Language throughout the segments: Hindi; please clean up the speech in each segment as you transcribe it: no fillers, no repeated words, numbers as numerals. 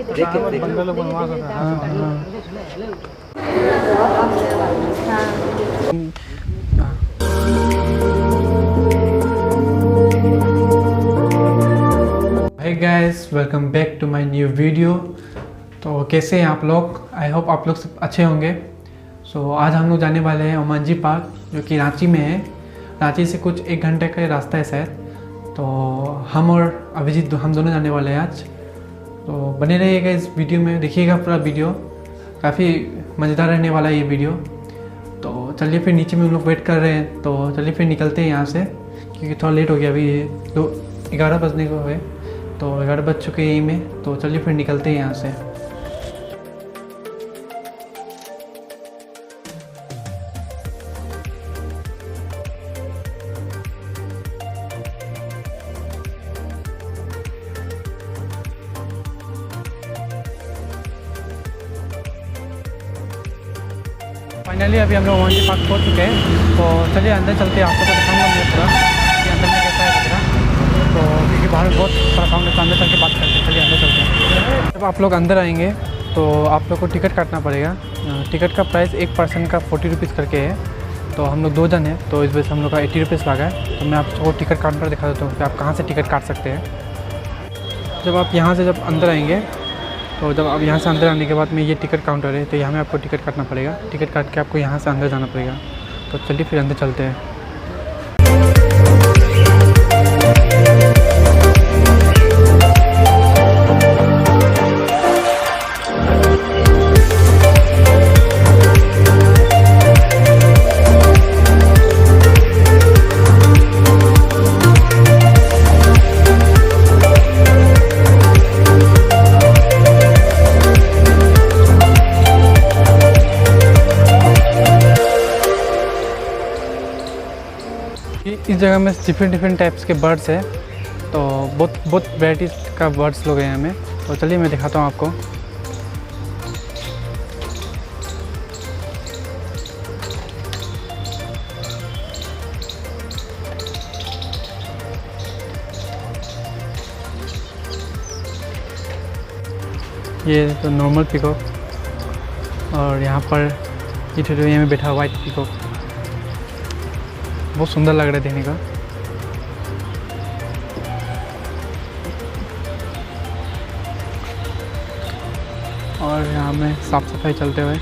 बंदर लोग बनवास होता है। Hi guys, welcome back to my new video. तो कैसे हैं आप लोग? आई होप आप लोग सब अच्छे होंगे। आज हम लोग जाने वाले हैं ओमांजी पार्क, जो कि रांची में है। रांची से कुछ 1 घंटे का रास्ता है शायद। तो हम और अभिजीत हम दोनों जाने वाले हैं आज। तो बने रहिएगा इस वीडियो में, देखिएगा पूरा वीडियो, काफ़ी मज़ेदार रहने वाला है ये वीडियो। तो चलिए फिर, नीचे में हम लोग वेट कर रहे हैं, तो चलिए फिर निकलते हैं यहाँ से, क्योंकि थोड़ा लेट हो गया। अभी 11 बजने को है, तो 11 बज चुके हैं यहीं में। तो चलिए फिर निकलते हैं यहाँ से। फाइनली अभी हम लोग ओमांजी पार्क पहुँच चुके हैं। तो चलिए अंदर चलते हैं, आपको तो दिखाऊंगा मैं पूरा कि अंदर में कैसा है वगैरह। तो क्योंकि बाहर बहुत सारा साउंड है, तो अंदर चल के बात करते हैं। चलिए अंदर चलते हैं। जब आप लोग अंदर आएंगे तो आप लोग को टिकट काटना पड़ेगा। टिकट का प्राइस एक पर्सन का 40 रुपीज़ करके है। तो हम लोग 2 जन हैं, तो इस वजह से हम लोग का 80 रुपीज़ लगा है। तो मैं आपको टिकट काउंटर दिखा देता हूँ कि आप कहाँ से टिकट काट सकते हैं। जब आप यहाँ से जब अंदर आएंगे, तो जब आप यहाँ से अंदर आने के बाद में ये टिकट काउंटर है, तो यहाँ में आपको टिकट काटना पड़ेगा। टिकट काट के आपको यहाँ से अंदर जाना पड़ेगा। तो चलिए फिर अंदर चलते हैं। इस जगह में डिफरेंट टाइप्स के बर्ड्स है। तो बहुत वैराइटीज़ का बर्ड्स लोग हैं हमें। तो चलिए मैं दिखाता हूँ आपको। ये तो नॉर्मल पीकॉक, और यहाँ पर ये ठेठिया में बैठा वाइट पीकॉक, बहुत सुंदर लग रहा है देखने का। और यहाँ में साफ सफाई चलते हुए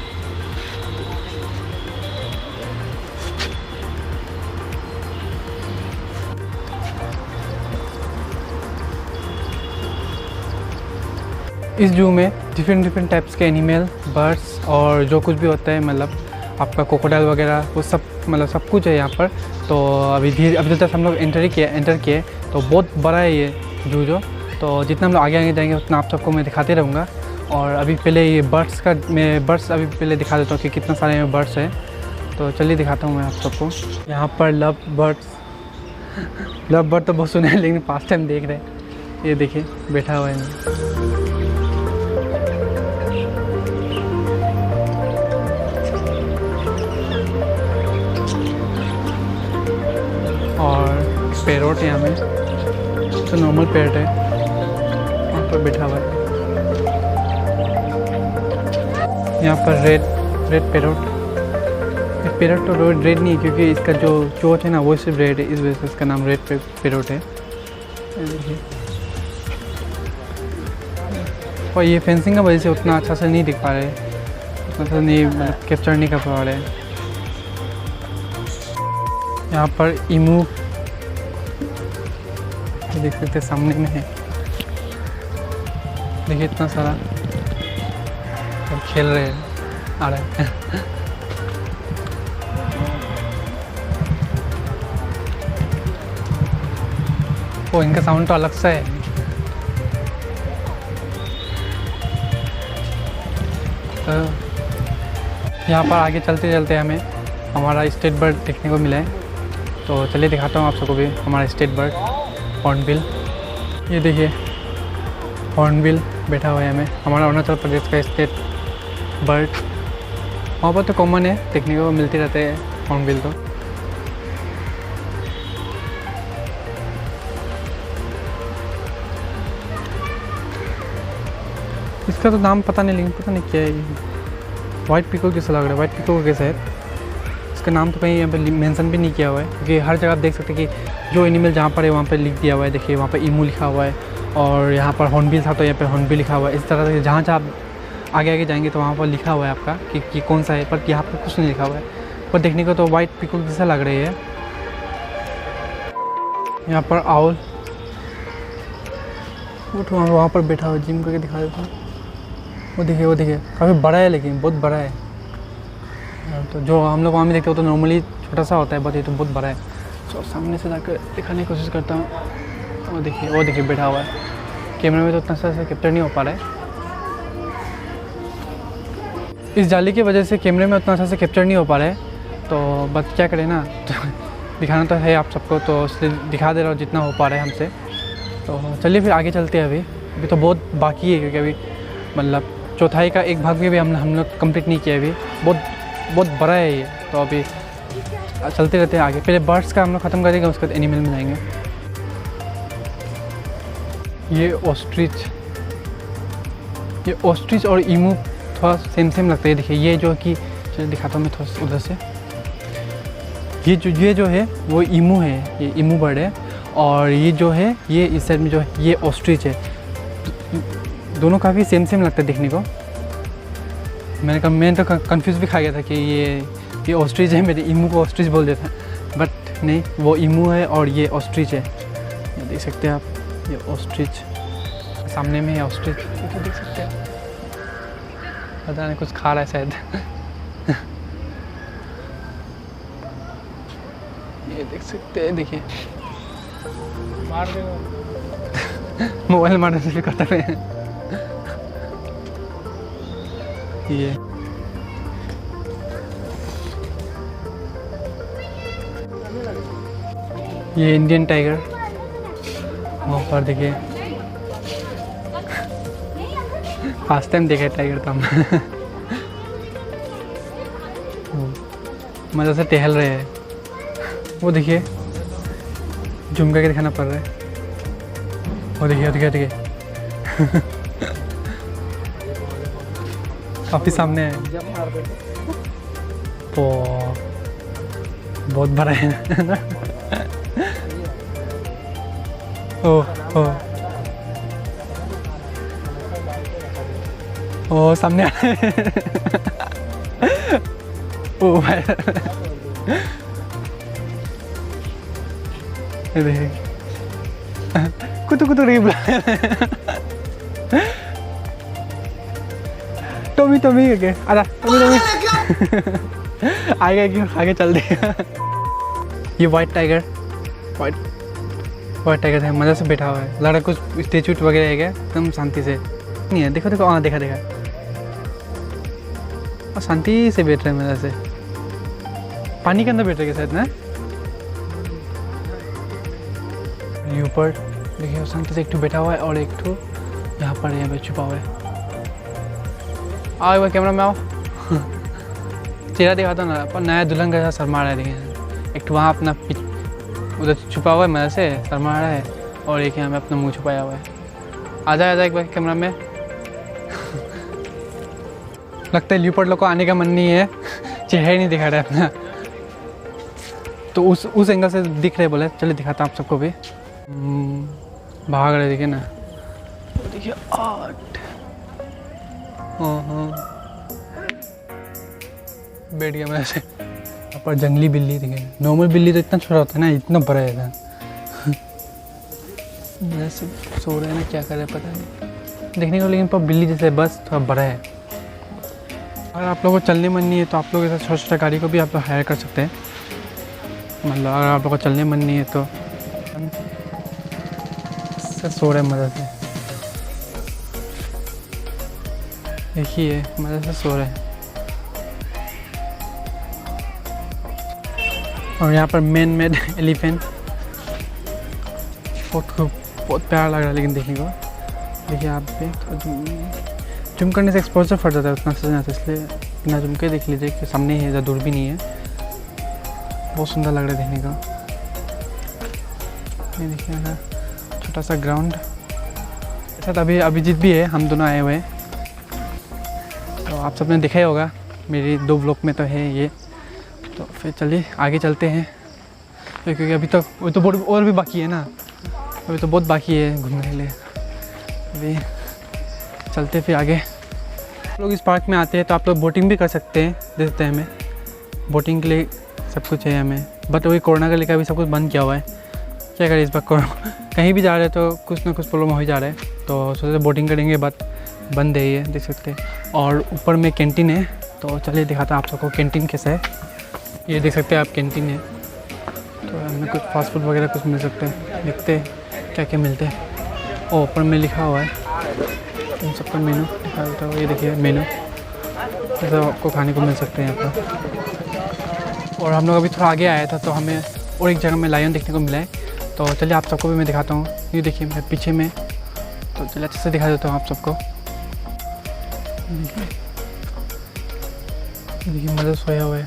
इस जू में डिफरेंट टाइप्स के एनिमल, बर्ड्स और जो कुछ भी होता है, मतलब आपका क्रोकोडाइल वगैरह, वो सब मतलब सब कुछ है यहाँ पर। तो अभी जब हम लोग एंटर किए तो बहुत बड़ा है ये जू जो। तो जितना हम लोग आगे जाएंगे उतना आप सबको मैं दिखाते रहूँगा। और अभी पहले ये बर्ड्स अभी पहले दिखा देता हूँ कि कितना सारे बर्ड्स हैं। तो चलिए दिखाता हूँ मैं आप सबको। यहाँ पर लव बर्ड तो बहुत सुने हैं, लेकिन फर्स्ट टाइम देख रहे हैं। ये देखिए बैठा हुआ है। और पैरोट यहाँ में तो नॉर्मल पैरोट है, वहाँ पर बैठा हुआ है। यहाँ पर रेड पैरोट तो रेड नहीं है, क्योंकि इसका जो चोंच है ना वो सिर्फ रेड है, इस वजह से इसका नाम रेड पैरोट है। और ये फेंसिंग का वजह से उतना अच्छा से नहीं दिख पा रहे, उतना नहीं मतलब कैप्चर नहीं कर पा रहे। यहाँ पर ईमू देख सकते सामने में है। देखिए इतना सारा और खेल रहे हैं, आ रहे हैं। वो इनका साउंड तो अलग सा है। तो यहाँ पर आगे चलते चलते हमें हमारा स्टेट बर्ड देखने को मिला है। तो चलिए दिखाता हूँ आप सबको भी हमारा स्टेट बर्ड हॉर्नबिल। ये देखिए हॉर्नबिल बैठा हुआ है हमें, हमारा अरुणाचल प्रदेश का स्टेट बर्ड। वहाँ पर तो कॉमन है, देखने को मिलते रहते हैं हॉर्नबिल तो। इसका तो नाम पता नहीं, लेकिन पता नहीं क्या है ये। वाइट पीकॉक जैसा लग रहा है, वाइट पीकॉक कैसा है। इसका नाम तो कहीं यहाँ पे मेंशन भी नहीं किया हुआ है, क्योंकि हर जगह आप देख सकते हैं कि जो एनिमल जहाँ पर है वहाँ पे लिख दिया हुआ है। देखिए वहाँ पे ईमू लिखा हुआ है, और यहाँ पर हॉर्नबिल था तो यहाँ पे हॉर्नबिल लिखा हुआ है। इस तरह से जहाँ जहाँ आप आगे आगे जाएंगे तो वहाँ पर लिखा हुआ है आपका कि कौन सा है, पर यहाँ पर कुछ नहीं लिखा हुआ है। पर देखने को तो वाइट पीकॉक जैसा लग रही है। यहाँ पर आउल वहाँ पर बैठा हुआ, जिम करके दिखा देता हूँ। वो देखिए काफ़ी बड़ा है, लेकिन बहुत बड़ा है। तो जो हम लोग वहाँ में देखते हो तो नॉर्मली छोटा सा होता है, बट ये तो बहुत बड़ा है। तो सामने से जाकर दिखाने की कोशिश करता हूँ। वो देखिए बैठा हुआ है। कैमरे में तो उतना सा कैप्चर नहीं हो पा रहा है, इस जाली की वजह से कैमरे में उतना अच्छा से कैप्चर नहीं हो पा रहा है। तो बस क्या करें ना, तो दिखाना तो है आप सबको, तो इसलिए दिखा दे रहा हूँ जितना हो पा रहा है हमसे। तो चलिए फिर आगे चलते हैं। अभी तो बहुत बाकी है, क्योंकि अभी मतलब चौथाई का एक भाग भी हम लोग कंप्लीट नहीं किया। अभी बहुत बड़ा है ये, तो अभी चलते रहते हैं आगे। पहले बर्ड्स का हम लोग ख़त्म करेंगे, उसके बाद एनिमल में जाएंगे। ये ऑस्ट्रिच और ईमू थोड़ा सेम लगता है। देखिए ये जो कि चलिए दिखाता हूँ मैं थोड़ा उधर से। ये जो है वो ईमू है, ये ईमू बर्ड है। और ये जो है ये इस साइड में जो है ये ऑस्ट्रिच है। दोनों काफ़ी सेम लगता है देखने को। मैंने तो कंफ्यूज भी खा गया था कि ये ऑस्ट्रिच है, मेरे ईमू को ऑस्ट्रिच बोल देता, बट नहीं, वो ईमू है और ये ऑस्ट्रिच है। ये देख सकते हैं आप, ये ऑस्ट्रिच सामने में है। ऑस्ट्रिच तो देख सकते हैं, पता नहीं कुछ खा रहा है शायद। ये देख सकते हैं, देखिए मार देगा। मोबाइल मारने से भी करता है। ये इंडियन टाइगर वहाँ पर देखिए। फर्स्ट टाइम देखा टाइगर तो हम। मज़े से टहल रहे हैं। वो देखिए जूम करके दिखाना पड़ रहा है। वो देखिए काफ़ी सामने है। तो बहुत बड़ा है ना। ओ सामने आ रहा है। ओ भाई देखिए कुतु रही बुला। टोमी के आजा टोमी आगे चल देगा। ये वाइट टाइगर है, मज़े से बैठा हुआ है। लग रहा है कुछ स्टेचू वगैरह है क्या, एकदम शांति से नहीं है। देखो हाँ देखा और शांति से बैठ रहे हैं, मज़े से पानी के अंदर बैठ रहे शायद ना। ल्यूपर्ड देखिए शांति से एक ठो बैठा हुआ है, और एक ठो यहाँ पे छुपा हुआ है। आओ एक बार कैमरा में आओ। चेहरा दिखाता ना, पर नया दुल्हन का शर्मा रहा है। देखिए एक ठो वहाँ अपना उधर छुपा हुआ है, मज़े से शर्मा रहा है, और एक यहाँ पे अपना मुंह छुपाया हुआ है। आजा एक बार कैमरा में। लगता है ल्यूपर्ड लोग को आने का मन नहीं है, चेहरा ही नहीं दिखा रहा है अपना। तो उस एंगल से दिख रहे, बोले चलिए दिखाता हूँ आप सबको भी। भाग रहे देखिए ना, देखिए आर्ट। हाँ बैठ गया मैं ऐसे। यहाँ पर जंगली बिल्ली देखिए। नॉर्मल बिल्ली तो इतना छोटा होता है ना, इतना बड़ा है ना। जैसे सो रहे हैं ना, क्या कर रहे हैं पता नहीं देखने को, लेकिन पर बिल्ली जैसे बस थोड़ा बड़ा है। अगर आप लोगों को चलने मन नहीं है तो आप लोग ऐसा छोटा गाड़ी को भी आप लोग हायर कर सकते हैं। मतलब अगर आप लोगों को चलने मन नहीं है तो सो रहे मज़े से। देखिए मज़े से सो रहे हैं। और यहाँ पर मैन मेड एलिफेंट बहुत प्यारा लग रहा है, लेकिन देखने को देखिए आप भी जूम करने से एक्सपोजर फट जाता है उतना से नहीं, इसलिए बिना जूम के देख लीजिए कि सामने है, ज़्यादा दूर भी नहीं है। बहुत सुंदर लग रहा है देखने का। ये देखिए ना छोटा सा ग्राउंड। साथ अभी अभिजीत भी है, हम दोनों आए हुए हैं। तो आप सबने देखा ही होगा, मेरी 2 ब्लॉग में तो है ये। तो फिर चलिए आगे चलते हैं, क्योंकि अभी तक वो तो बहुत और भी बाकी है ना, अभी तो बहुत बाकी है घूमने के लिए। अभी चलते फिर आगे। आप लोग इस पार्क में आते हैं तो आप लोग बोटिंग भी कर सकते हैं, दे सकते हैं हमें बोटिंग के लिए, सब कुछ है हमें। बट वही कोरोना के लिए अभी सब कुछ बंद किया हुआ है, क्या करें इस बार कहीं भी जा रहे हैं तो कुछ ना कुछ प्रॉब्लम हो ही जा रहा है। तो सोचे बोटिंग करेंगे, बट बंद है ये, देख सकते हैं। और ऊपर में कैंटीन है, तो चलिए दिखाता हूँ आप सबको कैंटीन कैसा है। ये देख सकते हैं आप, कैंटीन है, तो हमें कुछ फास्ट फूड वगैरह कुछ मिल सकते हैं। देखते हैं क्या क्या मिलते हैं। और ऊपर में लिखा हुआ है इन सबका मेनू दिखा देता हूँ। ये देखिए मेनू, जैसा आपको खाने को मिल सकते हैं यहाँ पर। और हम लोग अभी थोड़ा आगे आया था तो हमें और एक जगह में लायन देखने को मिला है, तो चलिए आप सबको भी मैं दिखाता हूँ। ये देखिए मेरे पीछे में, तो चलिए अच्छे से दिखा देता हूँ आप सबको। देखिए मज़े से सोया हुआ है,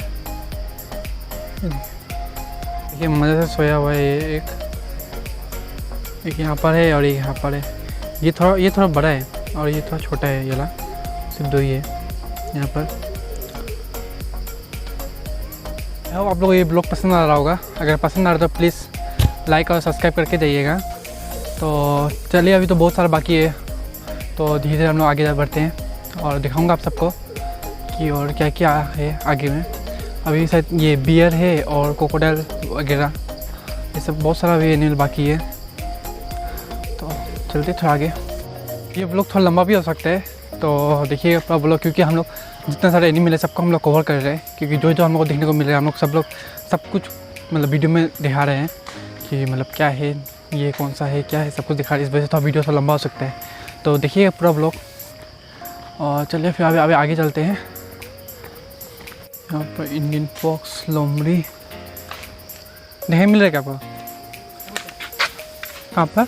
देखिए मज़े से सोया हुआ है। ये एक यहाँ पर है और एक यहाँ पर है। ये थोड़ा बड़ा है और ये थोड़ा छोटा है, ये वाला सिर्फ 2 ही है यहाँ पर। आप लोगों को ये ब्लॉग पसंद आ रहा होगा, अगर पसंद आ रहा तो प्लीज़ लाइक और सब्सक्राइब करके जाइएगा। तो चलिए अभी तो बहुत सारा बाकी है, तो धीरे धीरे हम लोग आगे बढ़ते हैं और दिखाऊंगा आप सबको कि और क्या क्या है आगे में। अभी शायद ये बियर है और कोकोडाइल वगैरह, ये सब बहुत सारा भी एनिमल बाकी है। तो चलते थोड़ा आगे। ये ब्लॉग थोड़ा लंबा भी हो सकता है, तो देखिएगा पूरा ब्लॉग, क्योंकि हम लोग जितना सारे एनिमल है सबको हम लोग कवर कर रहे हैं। क्योंकि जो हम लोग को देखने को मिल रहा है, हम लोग सब कुछ मतलब वीडियो में दिखा रहे हैं कि मतलब क्या है, ये कौन सा है, क्या है, सब कुछ दिखा रहे हैं। इस वजह से थोड़ा वीडियो थोड़ा लंबा हो सकता है, तो देखिएगा पूरा ब्लॉग। और चलिए फिर अभी आगे चलते हैं। यहाँ पर इंडियन फॉक्स, लोमड़ी देखने मिल रहा है क्या आपको? कहाँ पर?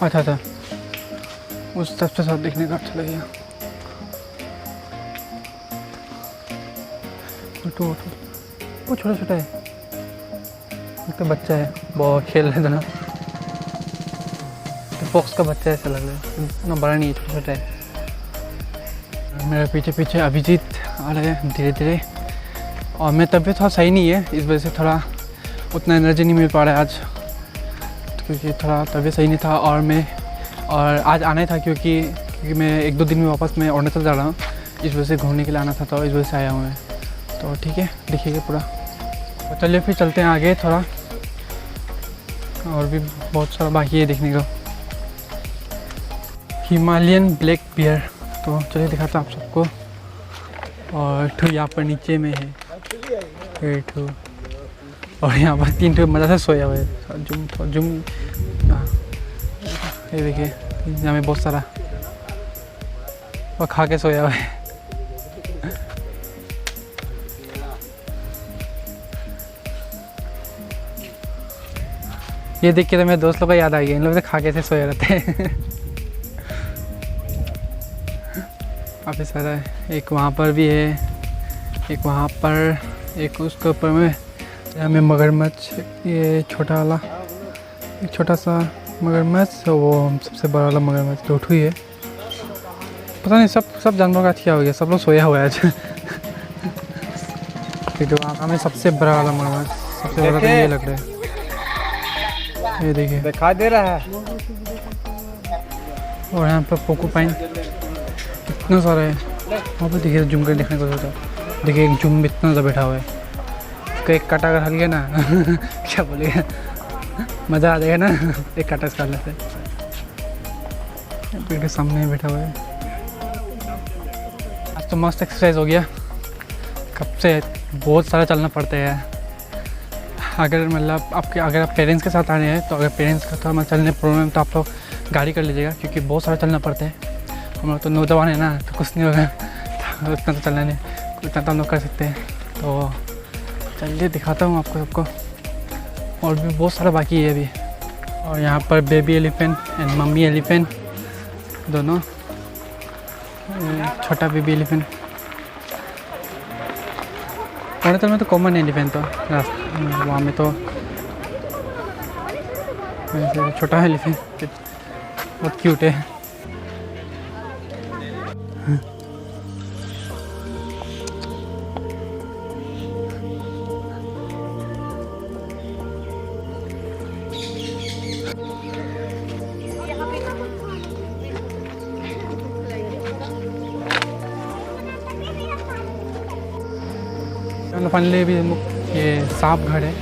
अच्छा, उस तरफ से सब देखने का अच्छा लगेगा। वो छोटा है, तो बच्चा है, बहुत खेल रहे थे ना, तो फॉक्स का बच्चा ऐसा लग रहा है, इतना बड़ा नहीं है, छोटा है। मेरे पीछे अभिजीत आ रहे हैं धीरे धीरे, और मेरी तबीयत थोड़ा सही नहीं है, इस वजह से थोड़ा उतना एनर्जी नहीं मिल पा रहा है आज, क्योंकि थोड़ा तबीयत सही नहीं था। और आज आना था क्योंकि मैं 1-2 दिन में वापस मैं अरुणाचल जा रहा हूँ, इस वजह से घूमने के लिए आना था, तो इस वजह से आया हूँ मैं। तो ठीक है, देखिएगा पूरा। तो चलिए फिर चलते हैं आगे थोड़ा, और भी बहुत सारा बाकी है देखने को। हिमालयन ब्लैक बियर, तो चलिए दिखाता हूँ आप सबको। और ठू यहाँ पर नीचे में है, और यहाँ पर 3 मज़ा से सोया हुआ है। जुम ये देखिए यहाँ में बहुत सारा, और खा के सोया हुआ है। ये देख के तो मेरे दोस्त लोग का याद आ गया, इन लोग तो खा के से सोए रहते हैं। काफ़ी सारा है, एक वहाँ पर भी है, एक वहाँ पर, एक उसके ऊपर में हमें मगरमच्छ, ये छोटा वाला, एक छोटा सा मगरमच्छ, वो सबसे बड़ा वाला मगरमच्छ, 2 ही है। पता नहीं सब जानवरों का क्या हो गया, सब लोग सोया हुआ है आज। जो हमें सबसे बड़ा वाला मगरमच्छ, सबसे बड़ा तो ये लग रहा है, ये देखिए दिखा दे रहा है। और यहाँ पर पोर्क्यूपाइन इतना सारा है, वहाँ पर देखिए जूम कर देखने को होता है। देखिए एक जूम में इतना ज़्यादा बैठा हुआ है, उसका एक काटा अगर हल गया ना, क्या बोलेगा, मज़ा आ जाएगा ना एक काटा खा लेते। पेड़ के सामने बैठा हुआ है। आज तो मस्त एक्सरसाइज हो गया, कब से बहुत सारा चलना पड़ता है। अगर मतलब अगर आप पेरेंट्स के साथ आ रहे हैं, तो अगर पेरेंट्स का थोड़ा चलने प्रॉब्लम तो आप लोग गाड़ी कर लीजिएगा, क्योंकि बहुत सारा चलना पड़ता है। हम लोग तो नौजवान है ना, तो कुछ नहीं होगा, तो उतना तो चलना नहीं, उतना तो हम लोग कर सकते हैं। तो चलिए दिखाता हूँ आपको सबको, और भी बहुत सारा बाकी है अभी। और यहाँ पर baby elephant and mummy elephant दोनों, छोटा बेबी एलिफेंट। अरुणाचल में तो कॉमन है एलिफेंट, तो वहाँ में तो छोटा है एलिफेंट, बहुत क्यूट है। फाइनली भी हम लोग ये सांप घर है,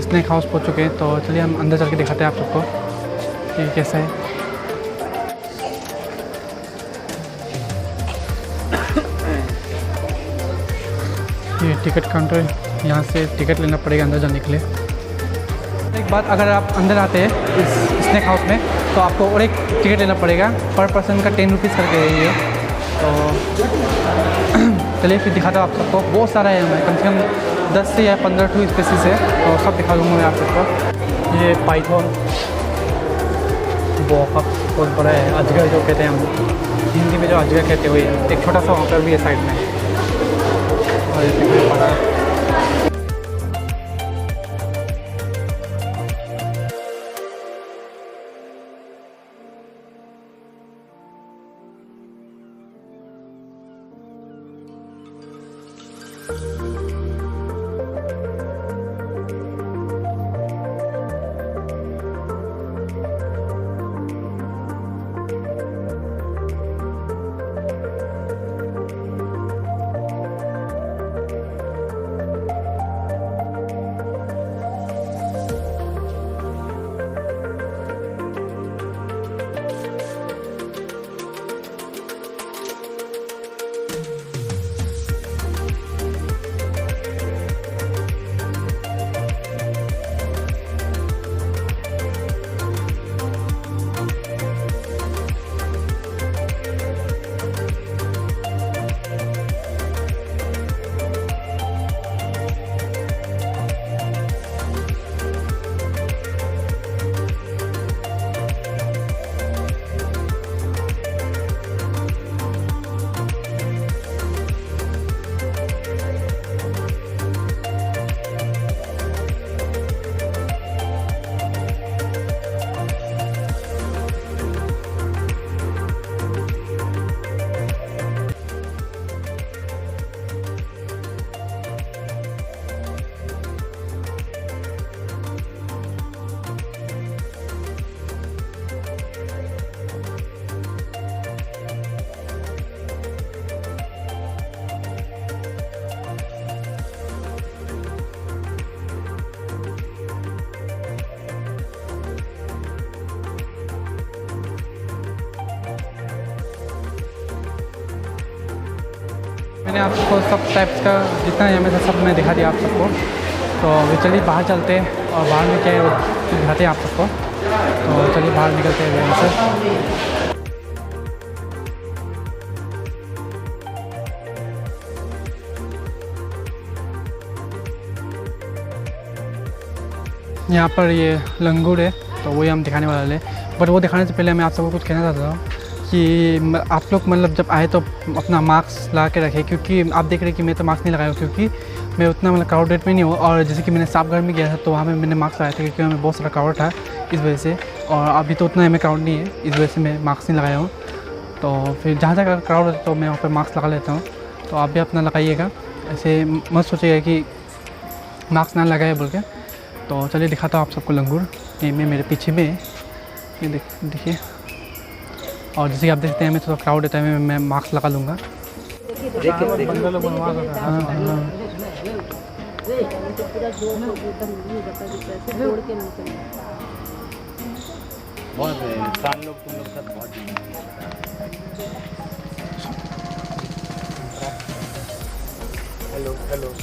स्नेक हाउस पहुँच चुके हैं। तो चलिए हम अंदर चल के दिखाते हैं आप सबको कि कैसा है। ये टिकट काउंटर, यहाँ से टिकट लेना पड़ेगा अंदर जाने के लिए। एक बात, अगर आप अंदर आते हैं इस स्नेक हाउस में तो आपको और एक टिकट लेना पड़ेगा, पर पर्सन का 10 रुपीज़ करके है ये। तो चलिए फिर दिखाता हूँ आप सबको। बहुत सारा है, मैं कम से कम 10 से या 15 टू स्पेसीज है, तो सब दिखा दूँगा मैं आप सबको। ये पाइथन बहुत बड़ा है, अजगर जो कहते हैं हम हिंदी में, जो अजगर कहते हुए एक छोटा सा वहाँ पर भी है साइड में। और ये बड़ा मैंने आपको सब टाइप्स का जितना है मैं सब मैं दिखा दिया आप सबको। तो अभी चलिए बाहर चलते हैं और बाहर में क्या है वो दिखाते हैं आप सबको। तो चलिए बाहर निकलते हैं यहाँ से। यहाँ पर ये लंगूर है, तो वही हम दिखाने वाले हैं। बट वो दिखाने से पहले मैं आप सबको कुछ कहना चाहता हूँ कि आप लोग मतलब जब आए तो अपना मास्क ला के रखें, क्योंकि आप देख रहे हैं कि मैं तो मास्क नहीं लगाया हूँ, क्योंकि मैं उतना मतलब क्राउडेड में नहीं हूँ। और जैसे कि मैंने सांप घर में गया था तो वहाँ पे मैंने मास्क लगाया था, क्योंकि हमें बहुत सारा क्राउड था इस वजह से। और अभी तो उतना हमें क्राउड नहीं है, इस वजह से मैं मास्क नहीं लगाया हूँ। तो फिर जहाँ जहाँ क्राउड होता है तो मैं वहाँ पर मास्क लगा लेता हूँ। तो आप भी अपना लगाइएगा, ऐसे मत सोचिएगा कि मास्क ना लगाए बोल के। तो चलिए दिखाता हूँ आप सबको लंगूर। ये में मेरे पीछे में ये देखिए। और जैसे कि आप देखते हैं हमें थोड़ा क्राउड होता है, मैं मास्क लगा लूँगा। Hello hello.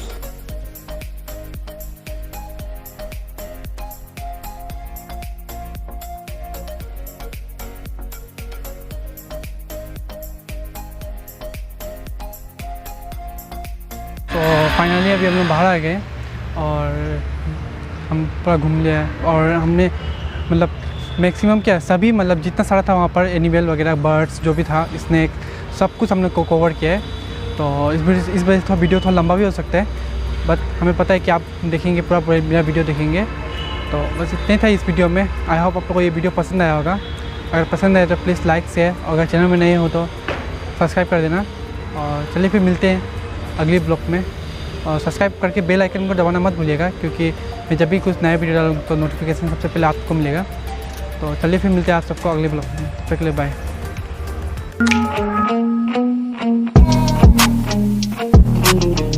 तो फाइनली अभी हम लोग बाहर आ गए और हम पूरा घूम लिया। और हमने मतलब मैक्सिमम क्या सभी मतलब जितना सारा था वहाँ पर एनिमल वगैरह, बर्ड्स जो भी था, स्नैक, सब कुछ हमने को कवर किया है। तो इस वजह से थोड़ा वीडियो थोड़ा लंबा भी हो सकता है, बट हमें पता है कि आप देखेंगे पूरा मेरा वीडियो देखेंगे। तो बस इतने था इस वीडियो में। आई होप आप लोगों को ये वीडियो पसंद आया होगा। अगर पसंद आए तो प्लीज़ लाइक शेयर, और अगर चैनल में नए हो तो सब्सक्राइब कर देना। और चलिए फिर मिलते हैं अगले ब्लॉग में। और सब्सक्राइब करके बेल आइकन को दबाना मत भूलिएगा, क्योंकि मैं जब भी कुछ नया वीडियो डालूँ तो नोटिफिकेशन सबसे पहले आपको मिलेगा। तो चलिए फिर मिलते हैं आप सबको अगले ब्लॉग में। तब तक के लिए बाय।